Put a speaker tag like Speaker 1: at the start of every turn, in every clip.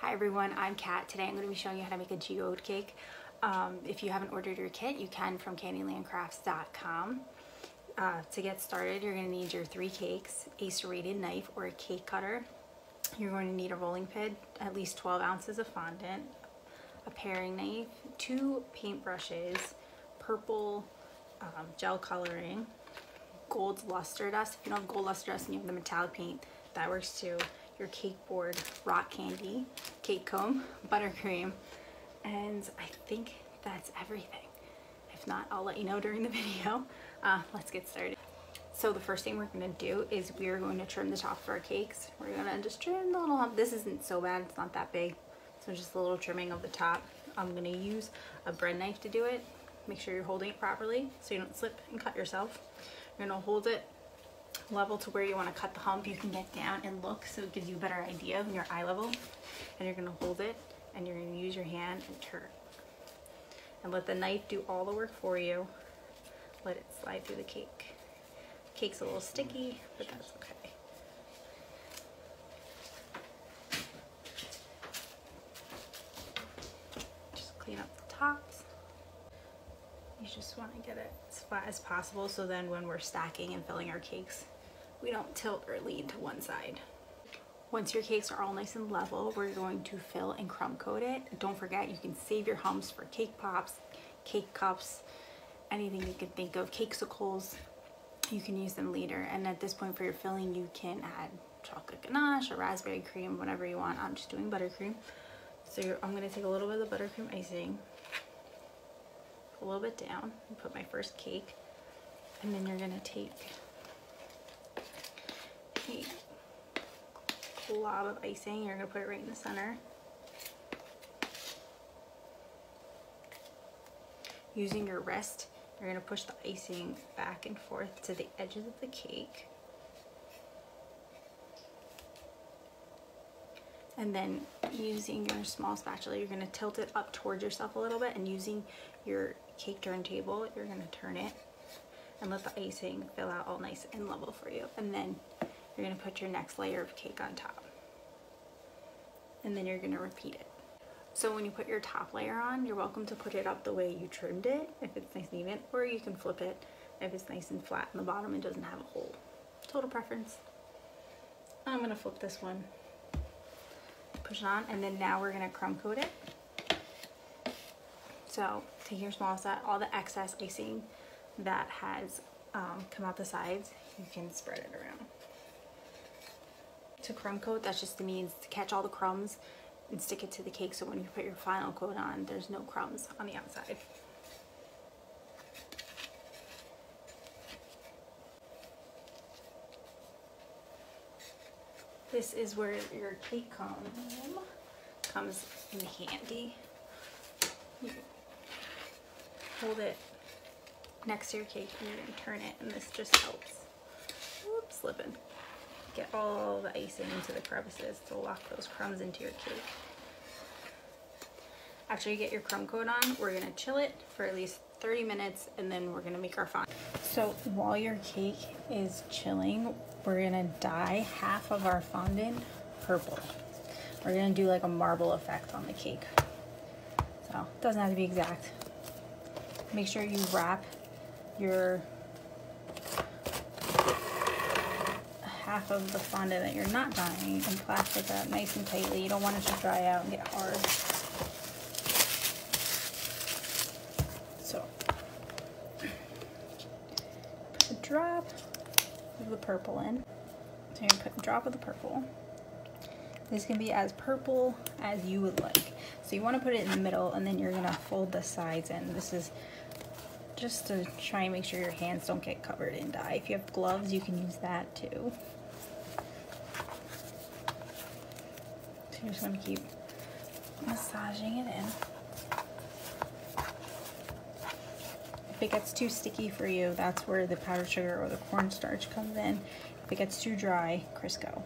Speaker 1: Hi everyone, I'm Kat. Today I'm going to be showing you how to make a geode cake. If you haven't ordered your kit, you can from candylandcrafts.com. To get started, you're going to need your 3 cakes, a serrated knife or a cake cutter. You're going to need a rolling pin, at least 12 ounces of fondant, a paring knife, 2 paint brushes, purple gel coloring, gold luster dust. If you don't have gold luster dust and you have the metallic paint, that works too. Your cake board, rock candy, cake comb, buttercream, and I think that's everything. If not, I'll let you know during the video. Let's get started. So the first thing we're going to do is we are going to trim the top of our cakes. We're going to just trim the little hump. This isn't so bad, it's not that big. So just a little trimming of the top. I'm going to use a bread knife to do it. Make sure you're holding it properly so you don't slip and cut yourself. You're going to hold it level to where you want to cut the hump. You can get down and look so it gives you a better idea of your eye level. And you're going to hold it and you're going to use your hand and turn. And let the knife do all the work for you. Let it slide through the cake. Cake's a little sticky, but that's okay. Just clean up the tops. You just want to get it as flat as possible so then when we're stacking and filling our cakes, we don't tilt or lean to one side. Once your cakes are all nice and level, we're going to fill and crumb coat it. Don't forget, you can save your humps for cake pops, cake cups, anything you can think of, cakesicles. You can use them later. And at this point for your filling, you can add chocolate ganache or raspberry cream, whatever you want. I'm just doing buttercream. So I'm going to take a little bit of the buttercream icing, a little bit down, and put my first cake. And then you're going to take a glob of icing. You're going to put it right in the center. Using your wrist, you're going to push the icing back and forth to the edges of the cake. And then using your small spatula, you're going to tilt it up towards yourself a little bit, and using your cake turntable, you're going to turn it and let the icing fill out all nice and level for you. And then you're going to put your next layer of cake on top. And then you're going to repeat it. So when you put your top layer on, you're welcome to put it up the way you trimmed it, if it's nice and even, or you can flip it if it's nice and flat in the bottom and doesn't have a hole. Total preference. I'm going to flip this one. Push it on, and then now we're going to crumb coat it. So take your small set, all the excess icing that has come out the sides, you can spread it around. To crumb coat, that's just the means to catch all the crumbs and stick it to the cake so when you put your final coat on, there's no crumbs on the outside. This is where your cake comb comes in handy. You hold it next to your cake and you're going to turn it, and this just helps. Whoops, slipping. Get all the icing into the crevices to lock those crumbs into your cake. After you get your crumb coat on, we're going to chill it for at least 30 minutes and then we're going to make our fondant. So while your cake is chilling, we're going to dye half of our fondant purple. We're going to do like a marble effect on the cake. So it doesn't have to be exact. Make sure you wrap your half of the fondant that you're not dyeing in plastic up nice and tightly. You don't want it to dry out and get hard. So put a drop of the purple in. So you're going to put a drop of the purple. This can be as purple as you would like. So you want to put it in the middle, and then you're going to fold the sides in. This is just to try and make sure your hands don't get covered in dye. If you have gloves, you can use that too. So you just want to keep massaging it in. If it gets too sticky for you, that's where the powdered sugar or the cornstarch comes in. If it gets too dry, Crisco.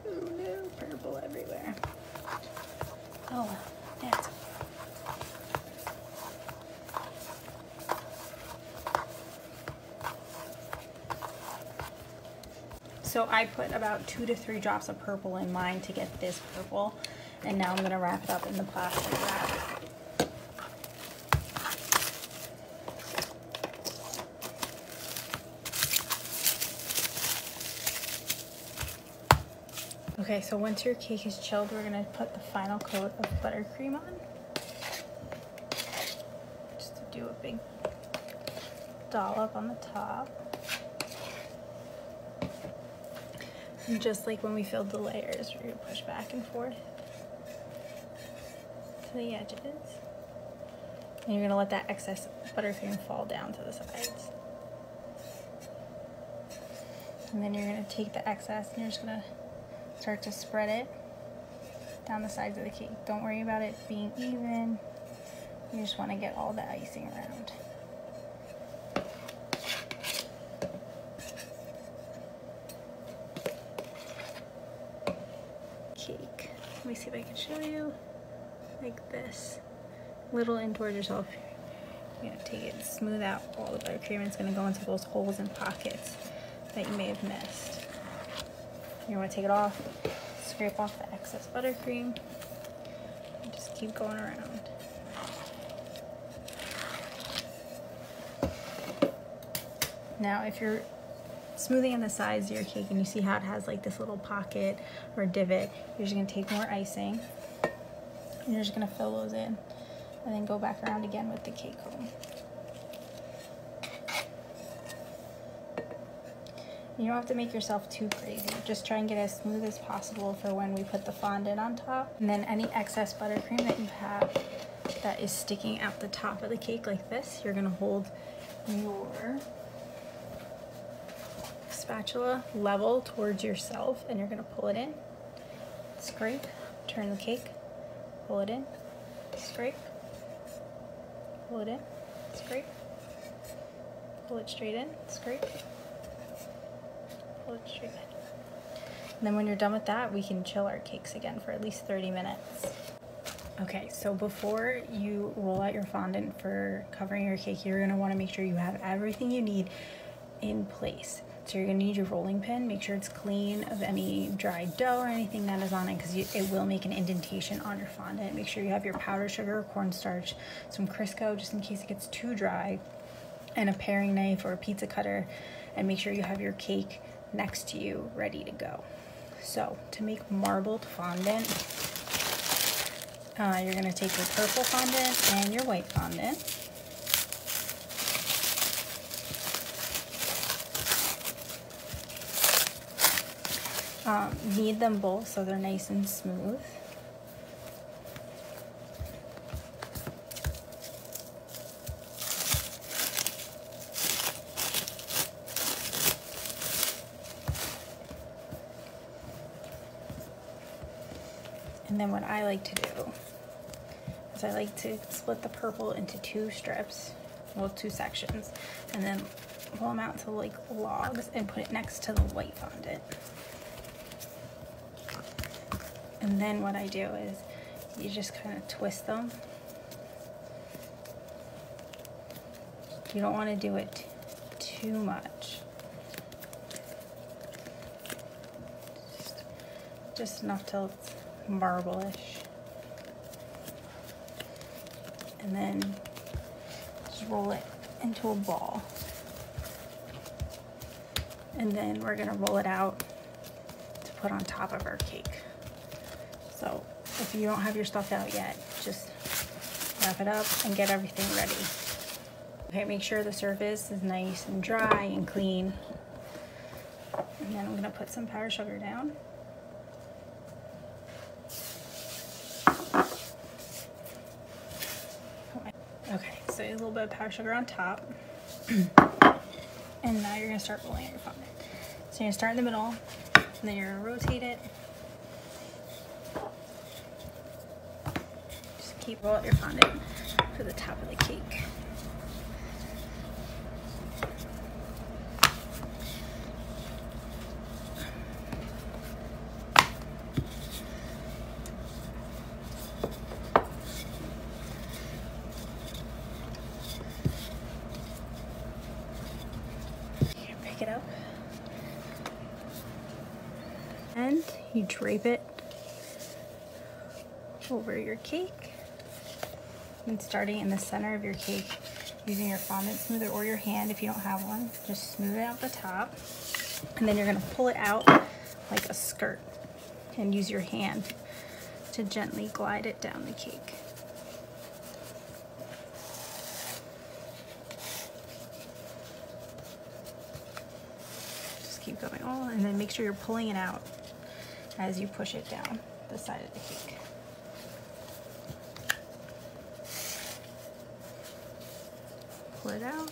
Speaker 1: Oh no, purple everywhere. Oh, that's So I put about 2 to 3 drops of purple in mine to get this purple. And now I'm gonna wrap it up in the plastic wrap. Okay, so once your cake is chilled, we're gonna put the final coat of buttercream on. Just to do a big dollop on the top. And just like when we filled the layers, we're gonna push back and forth to the edges. And you're gonna let that excess buttercream fall down to the sides. And then you're gonna take the excess and you're just gonna start to spread it down the sides of the cake. Don't worry about it being even. You just want to get all the icing around. Cake. Let me see if I can show you. Like this. Little in towards yourself. You're going to take it and smooth out all the buttercream. It's going to go into those holes and pockets that you may have missed. You want to take it off, scrape off the excess buttercream, and just keep going around. Now, if you're smoothing in the sides of your cake and you see how it has like this little pocket or divot, you're just going to take more icing and you're just going to fill those in and then go back around again with the cake comb. You don't have to make yourself too crazy. Just try and get as smooth as possible for when we put the fondant on top. And then any excess buttercream that you have that is sticking out the top of the cake like this, you're gonna hold your spatula level towards yourself and you're gonna pull it in, scrape, turn the cake, pull it in, scrape, pull it in, scrape, pull it straight in, scrape, pull it straight in. And then when you're done with that, we can chill our cakes again for at least 30 minutes. Okay, so before you roll out your fondant for covering your cake, you're gonna wanna make sure you have everything you need in place. So you're gonna need your rolling pin. Make sure it's clean of any dried dough or anything that is on it because it will make an indentation on your fondant. Make sure you have your powdered sugar, cornstarch, some Crisco just in case it gets too dry, and a paring knife or a pizza cutter, and make sure you have your cake next to you ready to go. So to make marbled fondant, you're gonna take your purple fondant and your white fondant. Knead them both so they're nice and smooth. And then what I like to do is I like to split the purple into 2 strips, well, 2 sections, and then pull them out to like logs and put it next to the white fondant. And then what I do is you just kind of twist them. You don't want to do it too much. Just enough till it's marble-ish. And then just roll it into a ball. And then we're gonna roll it out to put on top of our cake. So if you don't have your stuff out yet, just wrap it up and get everything ready. Okay, make sure the surface is nice and dry and clean. And then I'm gonna put some powdered sugar down. Okay, so a little bit of powdered sugar on top. And now you're gonna start rolling out your fondant. So you're gonna start in the middle, and then you're gonna rotate it. Just keep rolling out your fondant to the top of the cake. Pick it up. And you drape it over your cake. And starting in the center of your cake, using your fondant smoother or your hand if you don't have one, just smooth it out the top. And then you're gonna pull it out like a skirt and use your hand to gently glide it down the cake. Just keep going all, and then make sure you're pulling it out as you push it down the side of the cake. Pull it out.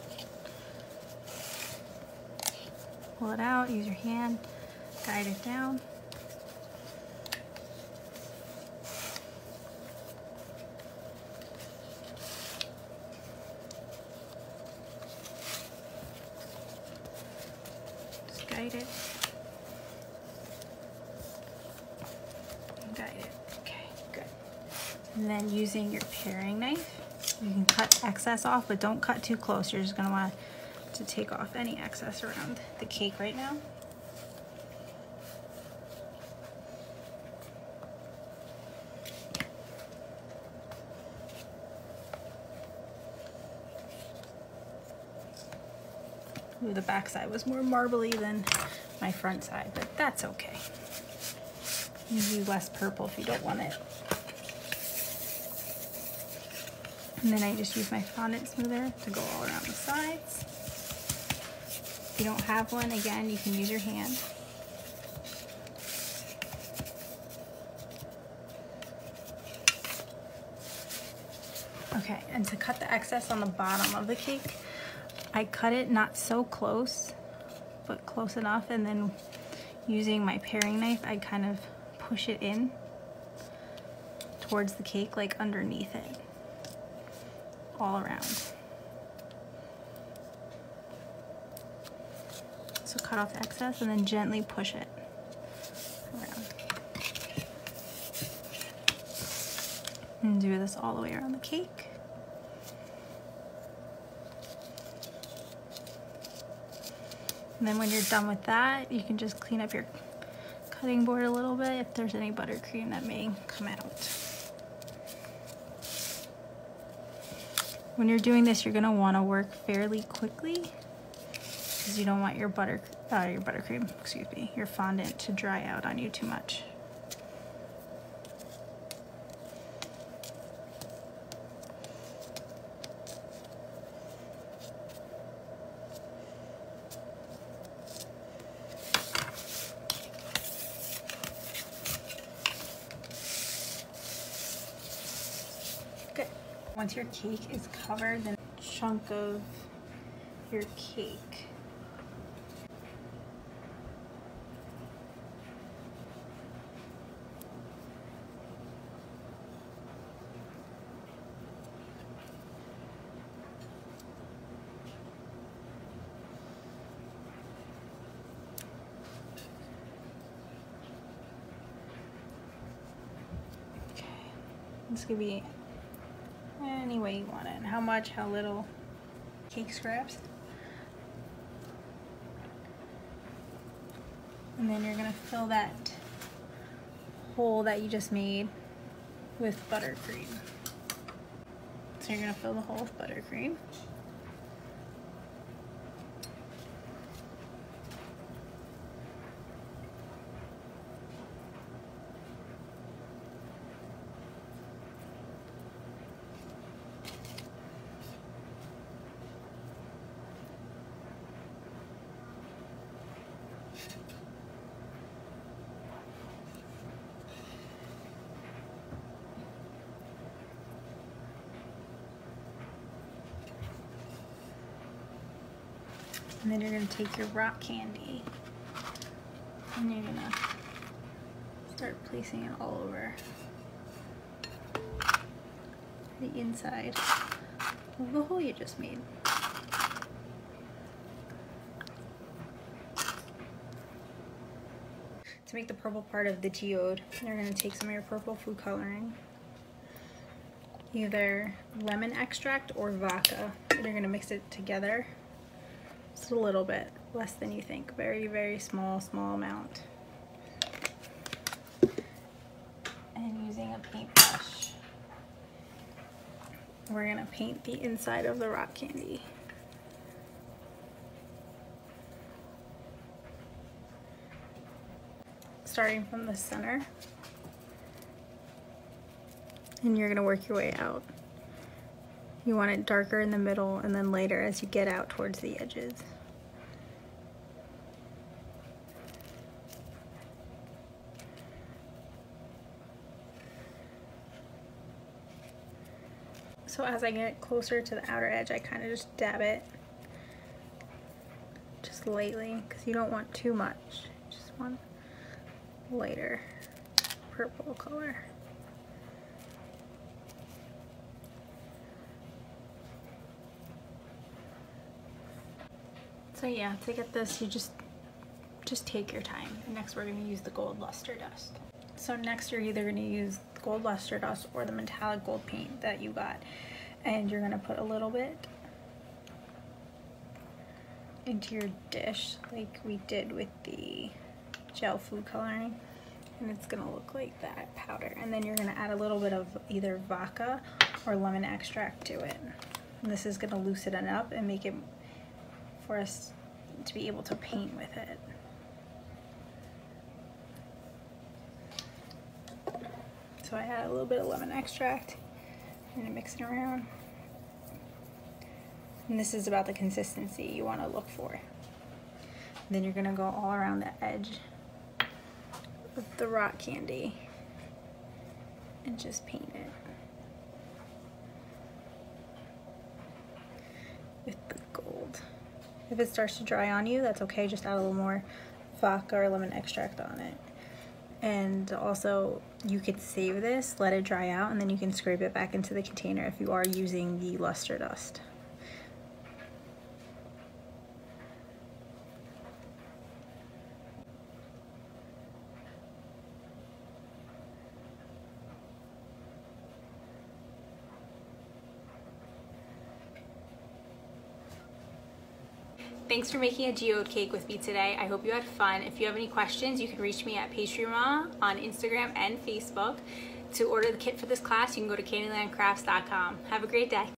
Speaker 1: Pull it out, use your hand, guide it down. Just guide it. Guide it. Okay, good. And then using your paring knife, you can cut excess off, but don't cut too close. You're just gonna want to take off any excess around the cake right now. Ooh, the back side was more marbly than my front side, but that's okay. Use less purple if you don't want it. And then I just use my fondant smoother to go all around the sides. If you don't have one, again, you can use your hand. Okay, and to cut the excess on the bottom of the cake, I cut it not so close, but close enough, and then using my paring knife, I kind of push it in towards the cake, like underneath it, all around. So cut off the excess and then gently push it around. And do this all the way around the cake. And then when you're done with that, you can just clean up your cutting board a little bit if there's any buttercream that may come out. When you're doing this, you're gonna wanna work fairly quickly because you don't want your buttercream, excuse me, your fondant to dry out on you too much. Good. Once your cake is covered, then a chunk of your cake. Okay, this could be any way you want it. How much, how little. Cake scraps. And then you're gonna fill that hole that you just made with buttercream. So you're gonna fill the hole with buttercream. And then you're going to take your rock candy and you're going to start placing it all over the inside of the hole you just made. To make the purple part of the geode, you're going to take some of your purple food coloring, either lemon extract or vodka, and you're going to mix it together. Just a little bit, less than you think. Very, very small amount. And using a paintbrush, we're gonna paint the inside of the rock candy. Starting from the center. And you're gonna work your way out. You want it darker in the middle and then lighter as you get out towards the edges. So as I get closer to the outer edge, I kind of just dab it just lightly, because you don't want too much. You just want lighter purple color. So yeah, to get this, you just take your time. And next we're going to use the gold luster dust. So next you're either going to use the gold luster dust or the metallic gold paint that you got. And you're going to put a little bit into your dish like we did with the gel food coloring. And it's going to look like that powder. And then you're going to add a little bit of either vodka or lemon extract to it. And this is going to loosen it up and make it for us to be able to paint with it. So I add a little bit of lemon extract and mix it around. And this is about the consistency you want to look for. Then you're going to go all around the edge of the rock candy and just paint it with the gold. If it starts to dry on you, that's okay, just add a little more vodka or lemon extract on it. And also, you could save this, let it dry out, and then you can scrape it back into the container if you are using the luster dust. Thanks for making a geode cake with me today. I hope you had fun. If you have any questions, you can reach me at Pastry Mama on Instagram and Facebook. To order the kit for this class, you can go to candylandcrafts.com. Have a great day.